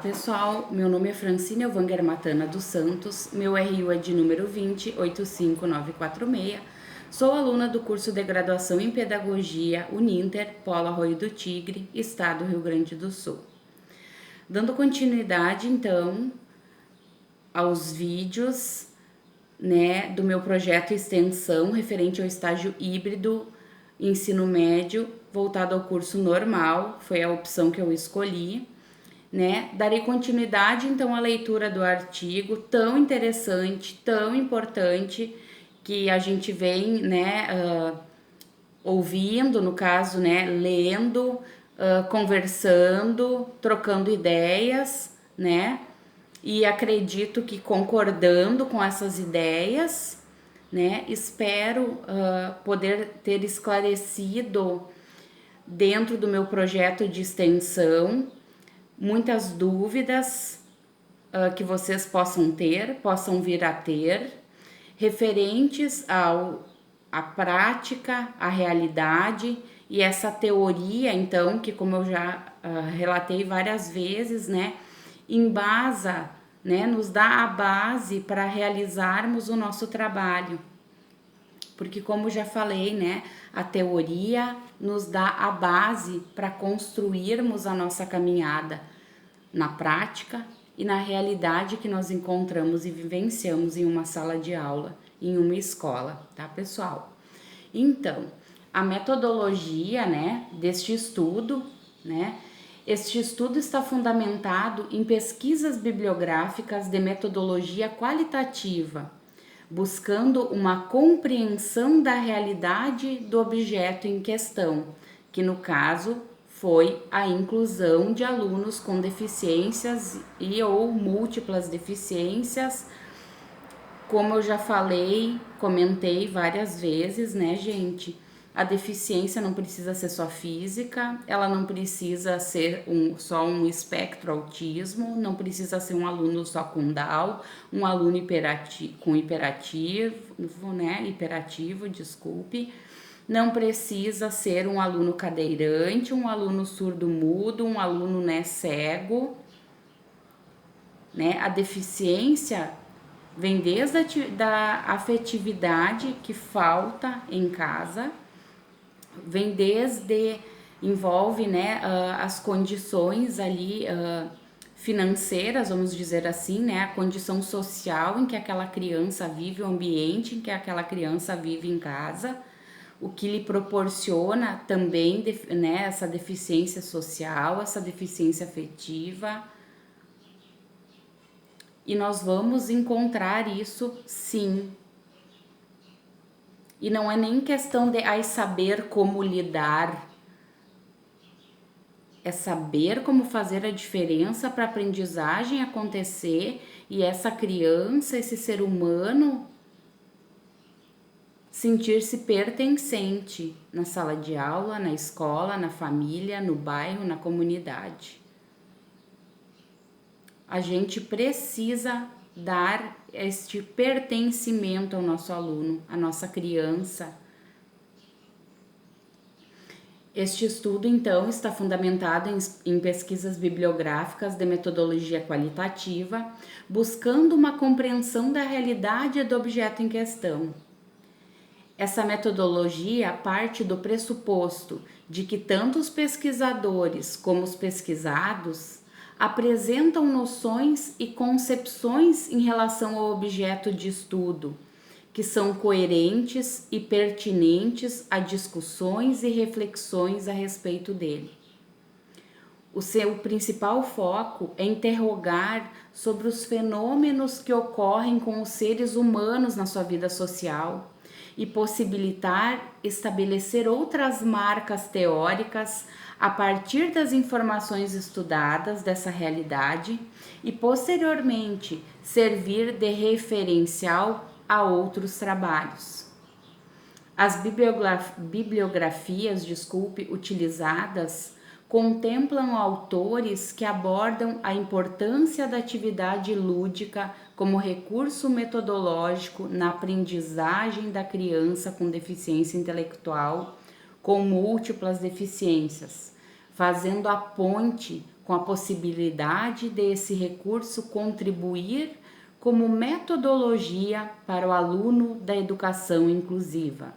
Pessoal, meu nome é Francine Elvanger Matana dos Santos, meu RU é de número 2085946, sou aluna do curso de graduação em Pedagogia Uninter, Polo Arroio do Tigre, Estado Rio Grande do Sul. Dando continuidade, então, aos vídeos, do meu projeto extensão referente ao estágio híbrido ensino médio voltado ao curso normal, foi a opção que eu escolhi. Darei continuidade então à leitura do artigo tão interessante, tão importante, que a gente vem ouvindo, no caso, lendo, conversando, trocando ideias, e acredito que concordando com essas ideias, espero poder ter esclarecido dentro do meu projeto de extensão muitas dúvidas que vocês possam vir a ter, referentes à prática, à realidade e essa teoria, então, que como eu já relatei várias vezes, embasa, nos dá a base para realizarmos o nosso trabalho. Porque como já falei, a teoria nos dá a base para construirmos a nossa caminhada na prática e na realidade que nós encontramos e vivenciamos em uma sala de aula, em uma escola, tá, pessoal? Então, a metodologia, deste estudo, este estudo está fundamentado em pesquisas bibliográficas de metodologia qualitativa, buscando uma compreensão da realidade do objeto em questão, que no caso foi a inclusão de alunos com deficiências e ou múltiplas deficiências. Como eu já falei, comentei várias vezes, gente? A deficiência não precisa ser só física, ela não precisa ser só um espectro autismo, não precisa ser um aluno só com Down, um aluno hiperativo, desculpe. Não precisa ser um aluno cadeirante, um aluno surdo-mudo, um aluno cego. A deficiência vem desde da afetividade que falta em casa, envolve as condições ali financeiras, vamos dizer assim, a condição social em que aquela criança vive, o ambiente em que aquela criança vive em casa, o que lhe proporciona também essa deficiência social, essa deficiência afetiva. E nós vamos encontrar isso, sim. E não é nem questão de saber como lidar, é saber como fazer a diferença para a aprendizagem acontecer e essa criança, esse ser humano, sentir-se pertencente na sala de aula, na escola, na família, no bairro, na comunidade. A gente precisa dar este pertencimento ao nosso aluno, à nossa criança. Este estudo, então, está fundamentado em pesquisas bibliográficas de metodologia qualitativa, buscando uma compreensão da realidade do objeto em questão. Essa metodologia parte do pressuposto de que tanto os pesquisadores como os pesquisados apresentam noções e concepções em relação ao objeto de estudo, que são coerentes e pertinentes a discussões e reflexões a respeito dele. O seu principal foco é interrogar sobre os fenômenos que ocorrem com os seres humanos na sua vida social e possibilitar estabelecer outras marcas teóricas a partir das informações estudadas dessa realidade e, posteriormente, servir de referencial a outros trabalhos. As bibliografias, utilizadas contemplam autores que abordam a importância da atividade lúdica como recurso metodológico na aprendizagem da criança com deficiência intelectual com múltiplas deficiências, fazendo a ponte com a possibilidade desse recurso contribuir como metodologia para o aluno da educação inclusiva.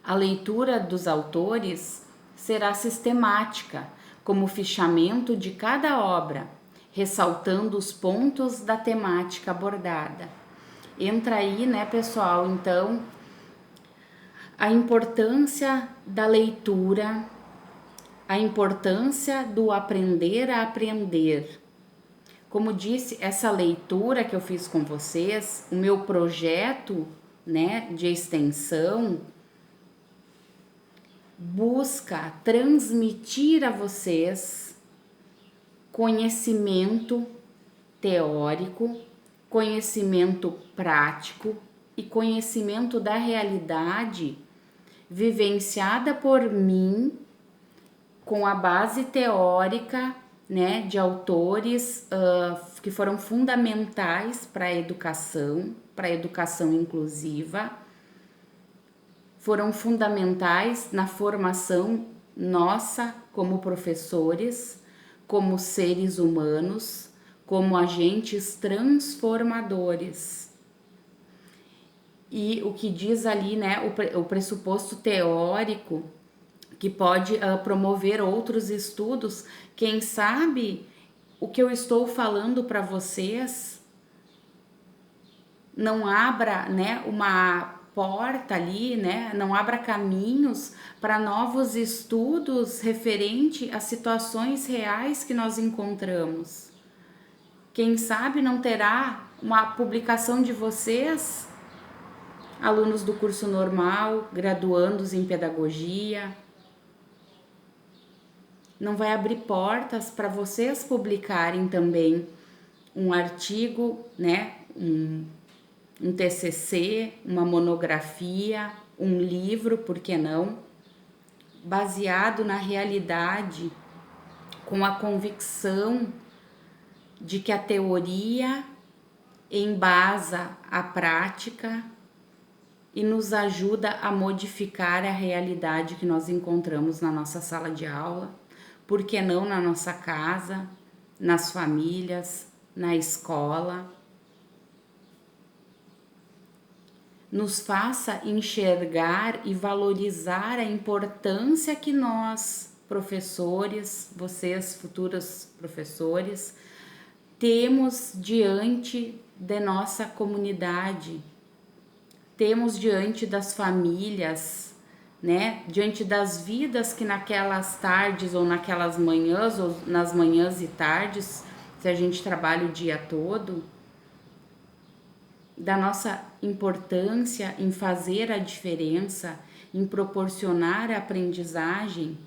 A leitura dos autores será sistemática, como fichamento de cada obra, ressaltando os pontos da temática abordada. Entra aí, né, pessoal, então, a importância da leitura, a importância do aprender a aprender. Como disse, essa leitura que eu fiz com vocês, o meu projeto, né, de extensão, busca transmitir a vocês conhecimento teórico, conhecimento prático e conhecimento da realidade vivenciada por mim com a base teórica, né, de autores que foram fundamentais para a educação inclusiva, foram fundamentais na formação nossa como professores, como seres humanos, como agentes transformadores. E o que diz ali, né, o pressuposto teórico que pode promover outros estudos, quem sabe o que eu estou falando para vocês não abra, né, uma porta ali, né, não abra caminhos para novos estudos referente a situações reais que nós encontramos. Quem sabe não terá uma publicação de vocês, alunos do curso normal, graduandos em pedagogia, não vai abrir portas para vocês publicarem também um artigo, né, um TCC, uma monografia, um livro, por que não, baseado na realidade, com a convicção de que a teoria embasa a prática e nos ajuda a modificar a realidade que nós encontramos na nossa sala de aula, por que não na nossa casa, nas famílias, na escola. Nos faça enxergar e valorizar a importância que nós, professores, vocês, futuros professores, temos diante de nossa comunidade, temos diante das famílias, né? Diante das vidas que naquelas tardes ou naquelas manhãs, ou nas manhãs e tardes, se a gente trabalha o dia todo, da nossa importância em fazer a diferença, em proporcionar a aprendizagem,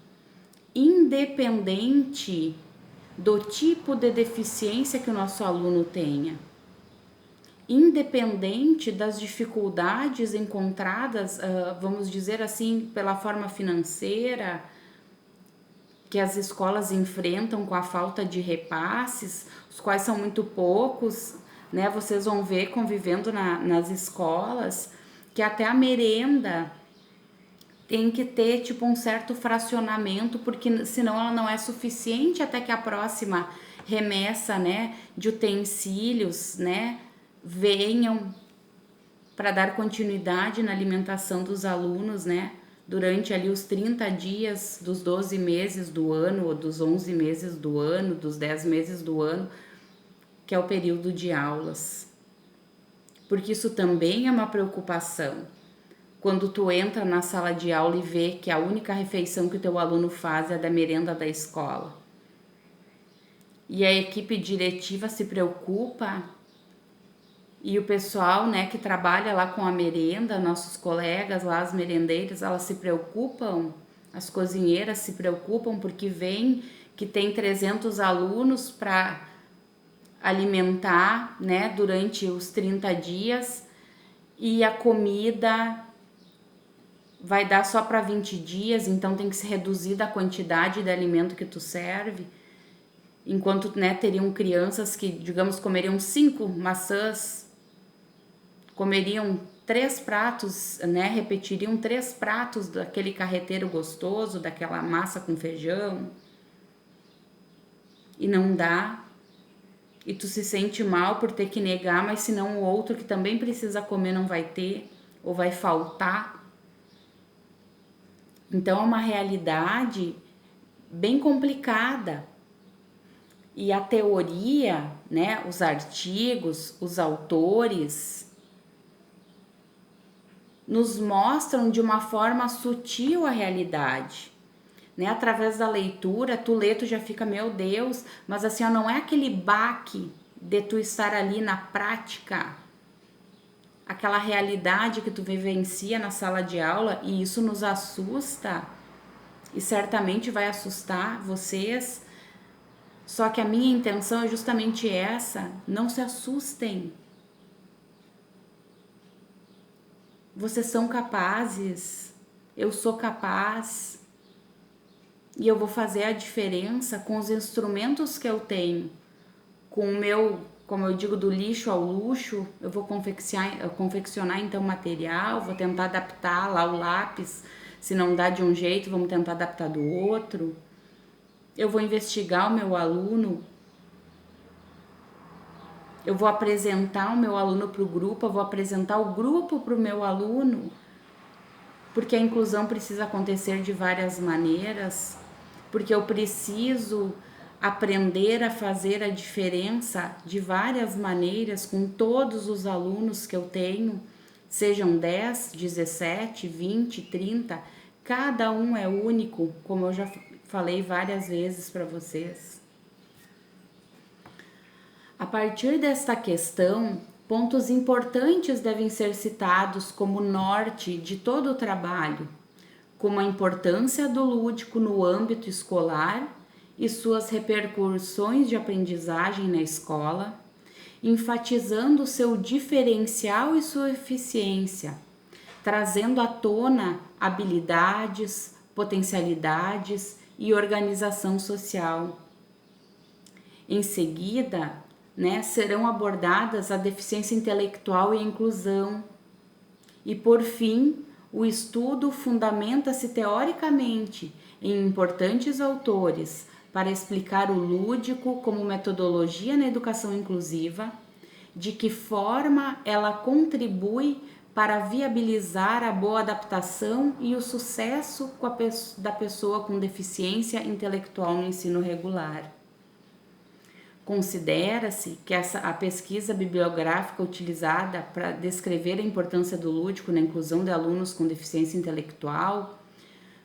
independente do tipo de deficiência que o nosso aluno tenha, independente das dificuldades encontradas, vamos dizer assim, pela forma financeira, que as escolas enfrentam com a falta de repasses, os quais são muito poucos, né? Vocês vão ver convivendo nas escolas que até a merenda tem que ter tipo um certo fracionamento, porque senão ela não é suficiente até que a próxima remessa, né, de utensílios, né, venham para dar continuidade na alimentação dos alunos, né, durante ali os 30 dias dos 12 meses do ano, ou dos 11 meses do ano, dos 10 meses do ano, que é o período de aulas. Porque isso também é uma preocupação. Quando tu entra na sala de aula e vê que a única refeição que o teu aluno faz é da merenda da escola. E a equipe diretiva se preocupa, e o pessoal, né, que trabalha lá com a merenda, nossos colegas lá, as merendeiras, elas se preocupam, as cozinheiras se preocupam porque vem que tem 300 alunos para alimentar, né, durante os 30 dias, e a comida vai dar só para 20 dias, então tem que ser reduzida a quantidade de alimento que tu serve, enquanto, né, teriam crianças que, digamos, comeriam 5 maçãs, comeriam 3 pratos, né, repetiriam 3 pratos daquele carreteiro gostoso, daquela massa com feijão. e não dá, e tu se sente mal por ter que negar, mas senão o outro que também precisa comer não vai ter, ou vai faltar. Então é uma realidade bem complicada. E a teoria, né, os artigos, os autores nos mostram de uma forma sutil a realidade, né? Através da leitura, tu lê, tu já fica, meu Deus, mas assim, ó, não é aquele baque de tu estar ali na prática, aquela realidade que tu vivencia na sala de aula, e isso nos assusta, e certamente vai assustar vocês. Só que a minha intenção é justamente essa, não se assustem. Vocês são capazes, eu sou capaz, e eu vou fazer a diferença com os instrumentos que eu tenho, com o meu, como eu digo, do lixo ao luxo. Eu vou confeccionar então material, vou tentar adaptar lá o lápis, se não dá de um jeito, vamos tentar adaptar do outro. Eu vou investigar o meu aluno, eu vou apresentar o meu aluno para o grupo, eu vou apresentar o grupo para o meu aluno, porque a inclusão precisa acontecer de várias maneiras, porque eu preciso aprender a fazer a diferença de várias maneiras com todos os alunos que eu tenho, sejam 10, 17, 20, 30, cada um é único, como eu já falei várias vezes para vocês. A partir desta questão, pontos importantes devem ser citados como norte de todo o trabalho, como a importância do lúdico no âmbito escolar e suas repercussões de aprendizagem na escola, enfatizando seu diferencial e sua eficiência, trazendo à tona habilidades, potencialidades e organização social. Em seguida, serão abordadas a deficiência intelectual e a inclusão. E, por fim, o estudo fundamenta-se teoricamente em importantes autores para explicar o lúdico como metodologia na educação inclusiva, de que forma ela contribui para viabilizar a boa adaptação e o sucesso da pessoa com deficiência intelectual no ensino regular. Considera-se que a pesquisa bibliográfica utilizada para descrever a importância do lúdico na inclusão de alunos com deficiência intelectual,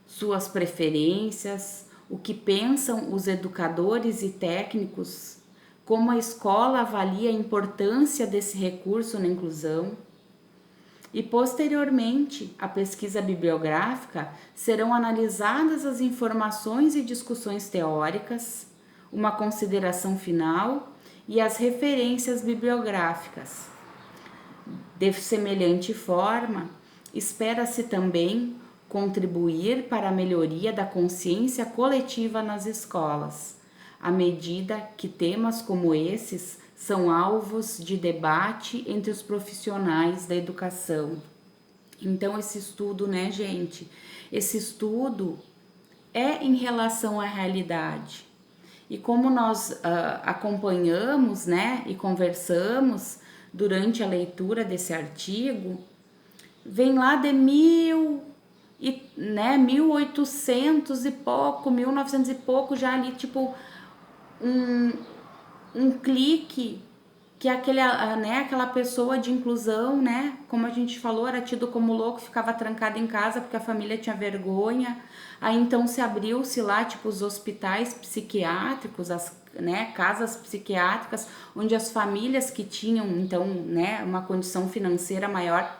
suas preferências, o que pensam os educadores e técnicos, como a escola avalia a importância desse recurso na inclusão, e posteriormente à pesquisa bibliográfica serão analisadas as informações e discussões teóricas, uma consideração final e as referências bibliográficas. De semelhante forma, espera-se também contribuir para a melhoria da consciência coletiva nas escolas, à medida que temas como esses são alvos de debate entre os profissionais da educação. Então, esse estudo, gente? Esse estudo é em relação à realidade. E como nós acompanhamos, e conversamos durante a leitura desse artigo, vem lá de 1800 e pouco, 1900 e pouco, já ali tipo um clique que aquela pessoa de inclusão, como a gente falou, era tido como louco, ficava trancada em casa porque a família tinha vergonha. Aí então se abriu-se lá, os hospitais psiquiátricos, as casas psiquiátricas, onde as famílias que tinham então, uma condição financeira maior,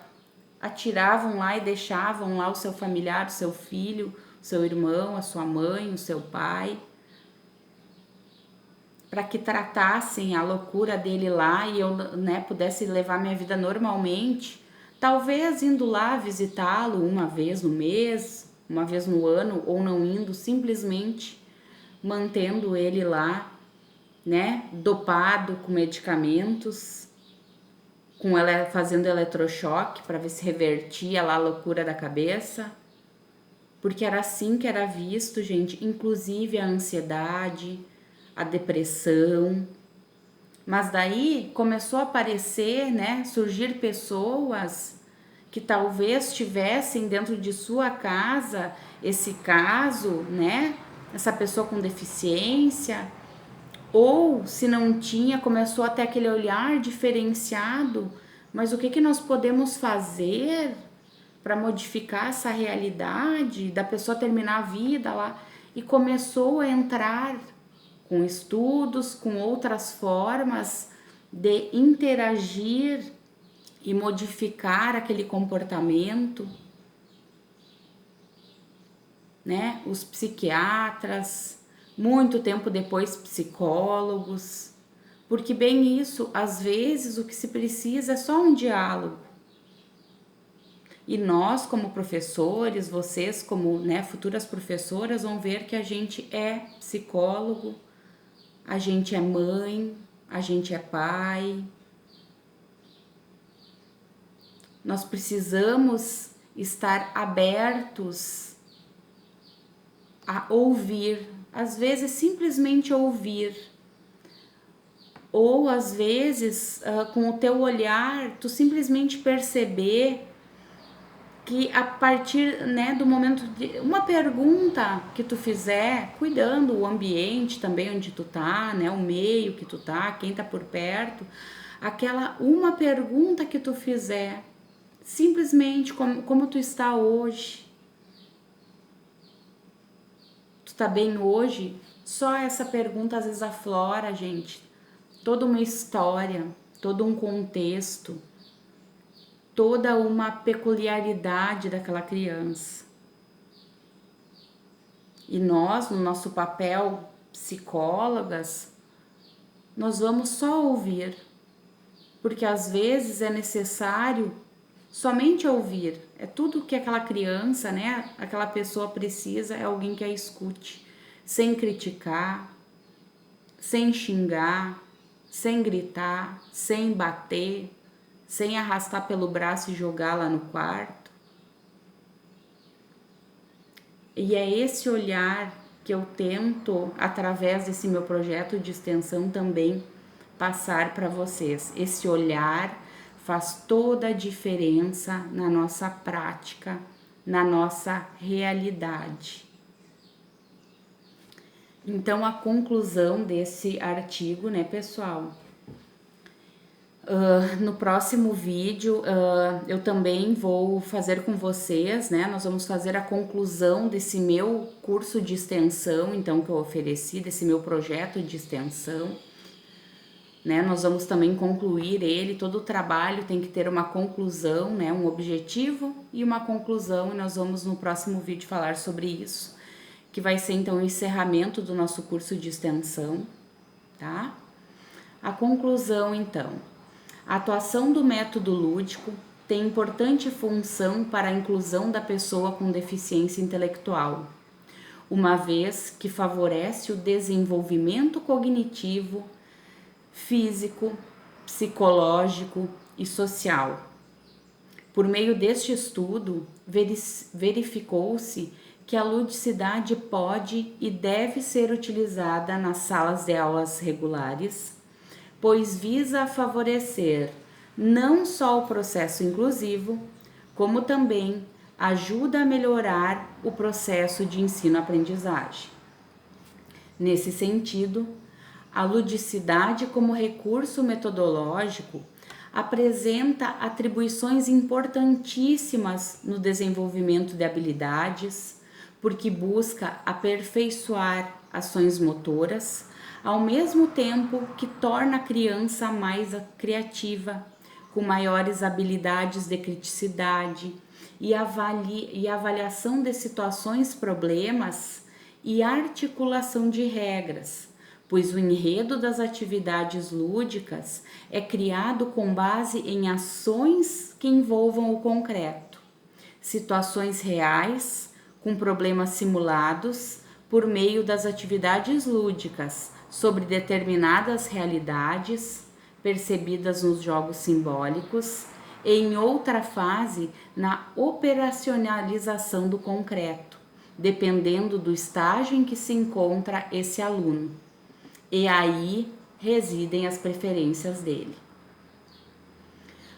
atiravam lá e deixavam lá o seu familiar, o seu filho, o seu irmão, a sua mãe, o seu pai, para que tratassem a loucura dele lá e eu pudesse levar minha vida normalmente, talvez indo lá visitá-lo uma vez no mês, uma vez no ano, ou não indo, simplesmente mantendo ele lá, dopado com medicamentos, fazendo eletrochoque para ver se revertia lá a loucura da cabeça, porque era assim que era visto, gente, inclusive a ansiedade, a depressão. Mas daí começou a aparecer, né, surgir pessoas que talvez tivessem dentro de sua casa esse caso, né, essa pessoa com deficiência, ou se não tinha, começou a ter aquele olhar diferenciado. Mas o que que nós podemos fazer para modificar essa realidade da pessoa terminar a vida lá? E começou a entrar com estudos, com outras formas de interagir e modificar aquele comportamento, né? Os psiquiatras, muito tempo depois psicólogos, porque bem isso, às vezes o que se precisa é só um diálogo. E nós, como professores, vocês como, né, futuras professoras, vão ver que a gente é psicólogo, a gente é mãe, a gente é pai. Nós precisamos estar abertos a ouvir, às vezes simplesmente ouvir, ou às vezes com o teu olhar, tu simplesmente perceber que a partir, né, do momento de uma pergunta que tu fizer, cuidando o ambiente também onde tu tá, né, o meio que tu tá, quem tá por perto, aquela uma pergunta que tu fizer, simplesmente como tu está hoje, tu tá bem hoje? Só essa pergunta às vezes aflora, gente, toda uma história, todo um contexto, toda uma peculiaridade daquela criança. E nós, no nosso papel psicólogas, nós vamos só ouvir, porque às vezes é necessário somente ouvir. É tudo que aquela criança, né, aquela pessoa precisa, é alguém que a escute, sem criticar, sem xingar, sem gritar, sem bater, sem arrastar pelo braço e jogar lá no quarto. E é esse olhar que eu tento, através desse meu projeto de extensão, também passar para vocês. Esse olhar faz toda a diferença na nossa prática, na nossa realidade. Então, a conclusão desse artigo, né, pessoal? No próximo vídeo eu também vou fazer com vocês, né? Nós vamos fazer a conclusão desse meu curso de extensão, então, que eu ofereci, desse meu projeto de extensão, né? Nós vamos também concluir ele, todo o trabalho tem que ter uma conclusão, né? Um objetivo e uma conclusão, e nós vamos no próximo vídeo falar sobre isso, que vai ser então o encerramento do nosso curso de extensão, tá? A conclusão, então. A atuação do método lúdico tem importante função para a inclusão da pessoa com deficiência intelectual, uma vez que favorece o desenvolvimento cognitivo, físico, psicológico e social. Por meio deste estudo, verificou-se que a ludicidade pode e deve ser utilizada nas salas de aulas regulares, pois visa favorecer não só o processo inclusivo, como também ajuda a melhorar o processo de ensino-aprendizagem. Nesse sentido, a ludicidade como recurso metodológico apresenta atribuições importantíssimas no desenvolvimento de habilidades, porque busca aperfeiçoar ações motoras, ao mesmo tempo que torna a criança mais criativa, com maiores habilidades de criticidade e avaliação de situações, problemas e articulação de regras, pois o enredo das atividades lúdicas é criado com base em ações que envolvam o concreto, situações reais com problemas simulados por meio das atividades lúdicas sobre determinadas realidades percebidas nos jogos simbólicos e em outra fase na operacionalização do concreto, dependendo do estágio em que se encontra esse aluno. e aí residem as preferências dele.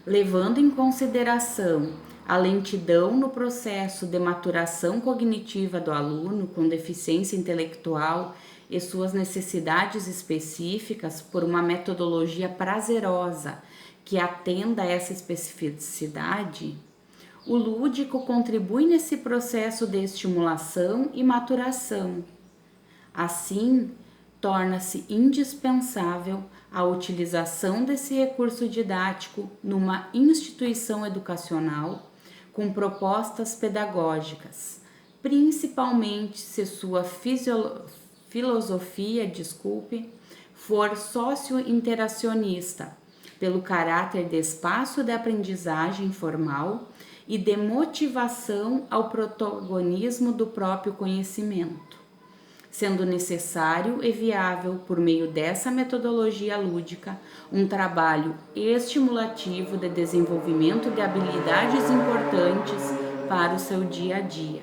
Levando em consideração a lentidão no processo de maturação cognitiva do aluno com deficiência intelectual e suas necessidades específicas por uma metodologia prazerosa que atenda a essa especificidade, o lúdico contribui nesse processo de estimulação e maturação. Assim, torna-se indispensável a utilização desse recurso didático numa instituição educacional com propostas pedagógicas, principalmente se sua filosofia, for socio-interacionista, pelo caráter de espaço de aprendizagem formal e de motivação ao protagonismo do próprio conhecimento, sendo necessário e viável, por meio dessa metodologia lúdica, um trabalho estimulativo de desenvolvimento de habilidades importantes para o seu dia a dia,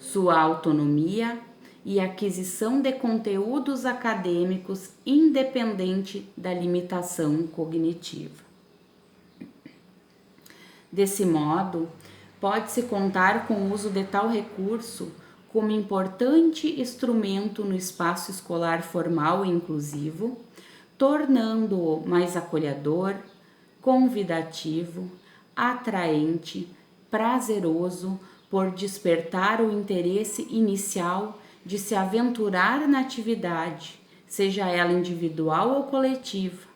sua autonomia e aquisição de conteúdos acadêmicos independente da limitação cognitiva. Desse modo, pode-se contar com o uso de tal recurso como importante instrumento no espaço escolar formal e inclusivo, tornando-o mais acolhedor, convidativo, atraente, prazeroso, por despertar o interesse inicial de se aventurar na atividade, seja ela individual ou coletiva.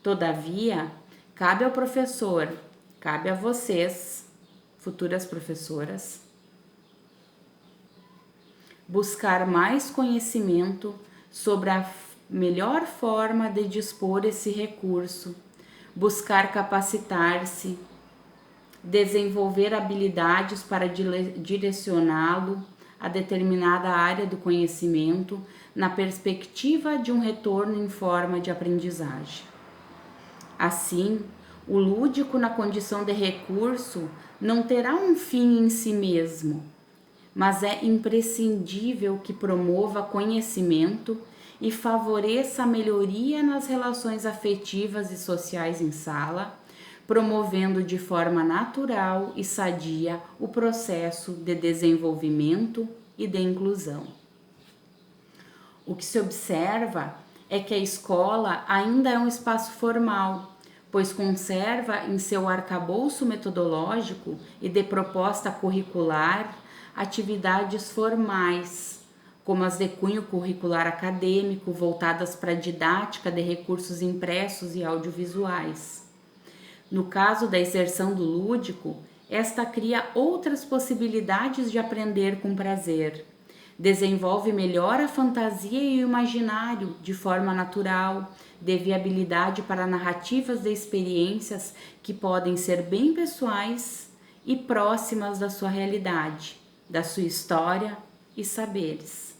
Todavia, cabe ao professor, cabe a vocês, futuras professoras, buscar mais conhecimento sobre a melhor forma de dispor esse recurso, buscar capacitar-se, desenvolver habilidades para direcioná-lo a determinada área do conhecimento na perspectiva de um retorno em forma de aprendizagem. Assim, o lúdico na condição de recurso não terá um fim em si mesmo, mas é imprescindível que promova conhecimento e favoreça a melhoria nas relações afetivas e sociais em sala, promovendo de forma natural e sadia o processo de desenvolvimento e de inclusão. O que se observa é que a escola ainda é um espaço formal, pois conserva em seu arcabouço metodológico e de proposta curricular atividades formais, como as de cunho curricular acadêmico, voltadas para a didática de recursos impressos e audiovisuais. No caso da exerção do lúdico, esta cria outras possibilidades de aprender com prazer, desenvolve melhor a fantasia e o imaginário de forma natural, dê viabilidade para narrativas de experiências que podem ser bem pessoais e próximas da sua realidade, da sua história e saberes.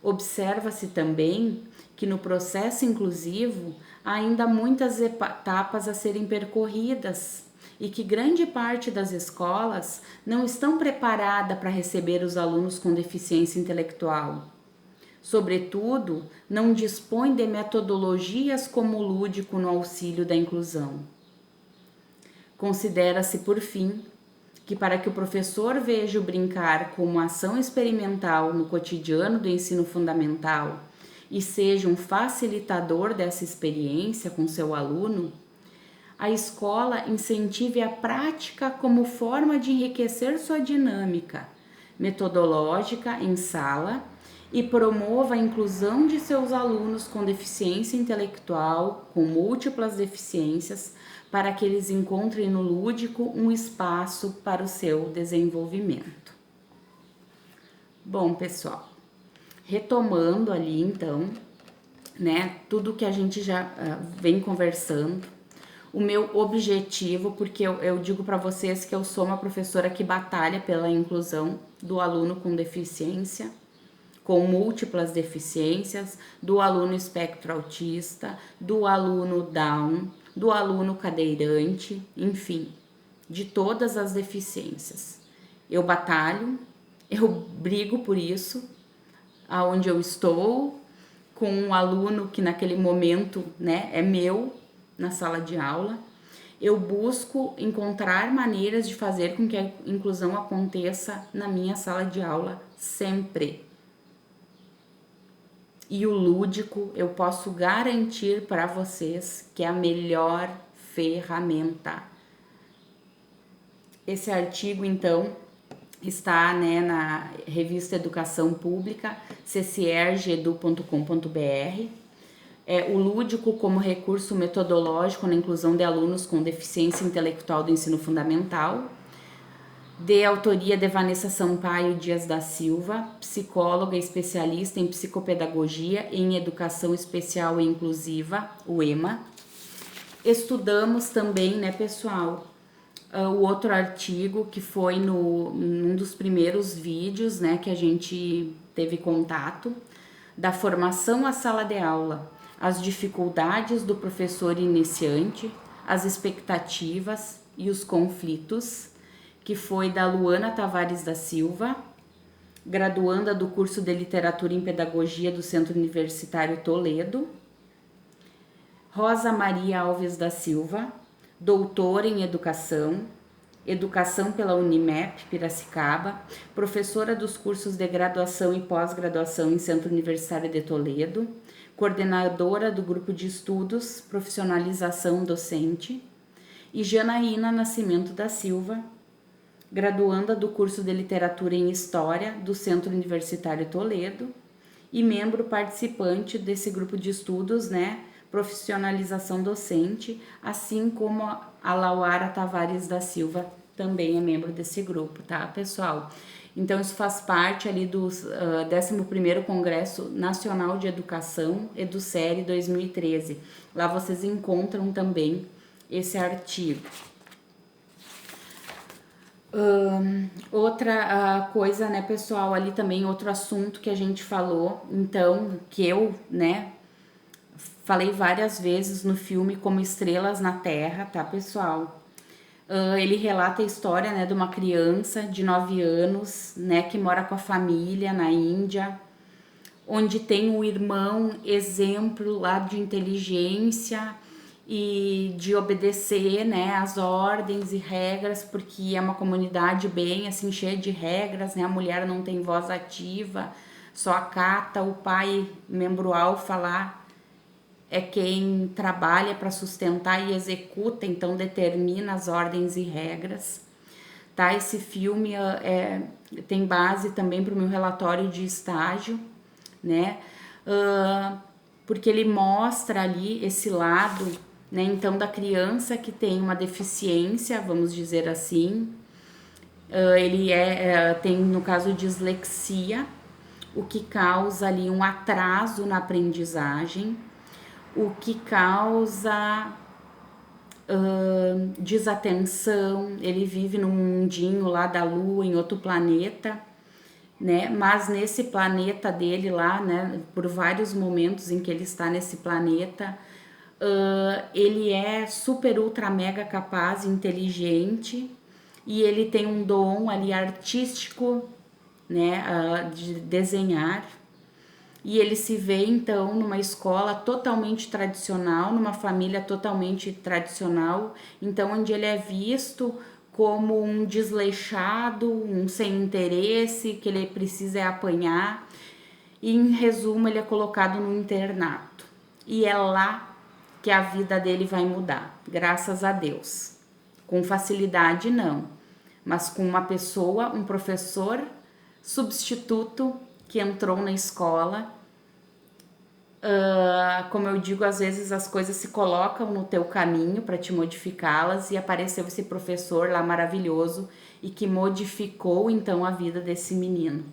Observa-se também que no processo inclusivo há ainda muitas etapas a serem percorridas e que grande parte das escolas não estão preparadas para receber os alunos com deficiência intelectual. Sobretudo, não dispõe de metodologias como o lúdico no auxílio da inclusão. Considera-se, por fim, que para que o professor veja o brincar como ação experimental no cotidiano do ensino fundamental e seja um facilitador dessa experiência com seu aluno, a escola incentive a prática como forma de enriquecer sua dinâmica metodológica em sala e promova a inclusão de seus alunos com deficiência intelectual, com múltiplas deficiências, para que eles encontrem no lúdico um espaço para o seu desenvolvimento. Bom, pessoal, retomando ali então, tudo que a gente já vem conversando, o meu objetivo, porque eu digo para vocês que eu sou uma professora que batalha pela inclusão do aluno com deficiência, com múltiplas deficiências, do aluno espectro autista, do aluno Down, do aluno cadeirante, enfim, de todas as deficiências. Eu batalho, eu brigo por isso, aonde eu estou, com um aluno que naquele momento, né, é meu na sala de aula. Eu busco encontrar maneiras de fazer com que a inclusão aconteça na minha sala de aula sempre. E o lúdico, eu posso garantir para vocês que é a melhor ferramenta. Esse artigo, então, está, né, na revista Educação Pública, cciergedu.com.br. O lúdico como recurso metodológico na inclusão de alunos com deficiência intelectual do ensino fundamental, de autoria de Vanessa Sampaio Dias da Silva, psicóloga e especialista em psicopedagogia e em educação especial e inclusiva, o EMA. Estudamos também, né, pessoal, o outro artigo que foi num dos primeiros vídeos, né, que a gente teve contato, da formação à sala de aula, as dificuldades do professor iniciante, as expectativas e os conflitos, que foi da Luana Tavares da Silva, graduanda do curso de Literatura em Pedagogia do Centro Universitário Toledo, Rosa Maria Alves da Silva, doutora em Educação, Educação pela Unimep, Piracicaba, professora dos cursos de graduação e pós-graduação em Centro Universitário de Toledo, coordenadora do Grupo de Estudos Profissionalização Docente, e Janaína Nascimento da Silva, graduanda do curso de Literatura em História do Centro Universitário Toledo e membro participante desse grupo de estudos, né, Profissionalização Docente, assim como a Lauara Tavares da Silva também é membro desse grupo, tá, pessoal? Então, isso faz parte ali do 11º Congresso Nacional de Educação, EduSérie 2013. Lá vocês encontram também esse artigo. Outra coisa, né, pessoal, ali também outro assunto que a gente falou, então, que eu, né, falei várias vezes no filme Como Estrelas na Terra, tá, pessoal? Ele relata a história, né, de uma criança de 9 anos, né, que mora com a família na Índia, onde tem um irmão exemplo lá de inteligência e de obedecer, né, as ordens e regras, porque é uma comunidade bem assim cheia de regras, né? A mulher não tem voz ativa, só acata, o pai, membro alfa lá, é quem trabalha para sustentar e executa, então determina as ordens e regras, tá? Esse filme tem base também para o meu relatório de estágio, né? Porque ele mostra ali esse lado, né? Então, da criança que tem uma deficiência, vamos dizer assim, ele tem, no caso, dislexia, o que causa ali um atraso na aprendizagem, o que causa desatenção, ele vive num mundinho lá da Lua, em outro planeta, né? Mas nesse planeta dele lá, né, por vários momentos em que ele está nesse planeta, ele é super, ultra, mega capaz, inteligente, e ele tem um dom ali artístico, né, de desenhar. E ele se vê, então, numa escola totalmente tradicional, numa família totalmente tradicional, então, onde ele é visto como um desleixado, um sem interesse, que ele precisa apanhar. E, em resumo, ele é colocado no internato. E é lá que a vida dele vai mudar, graças a Deus. Com facilidade, não. Mas com uma pessoa, um professor substituto que entrou na escola. Como eu digo, às vezes as coisas se colocam no teu caminho para te modificá-las, e apareceu esse professor lá maravilhoso e que modificou então a vida desse menino.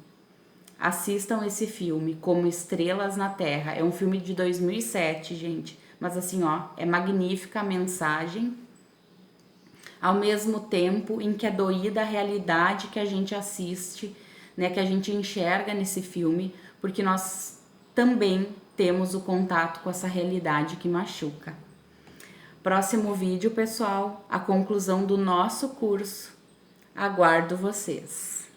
Assistam esse filme, Como Estrelas na Terra. É um filme de 2007, gente, mas assim, ó, é magnífica a mensagem, ao mesmo tempo em que é doída a realidade que a gente assiste, né, que a gente enxerga nesse filme, porque nós também temos o contato com essa realidade que machuca. Próximo vídeo, pessoal, a conclusão do nosso curso. Aguardo vocês.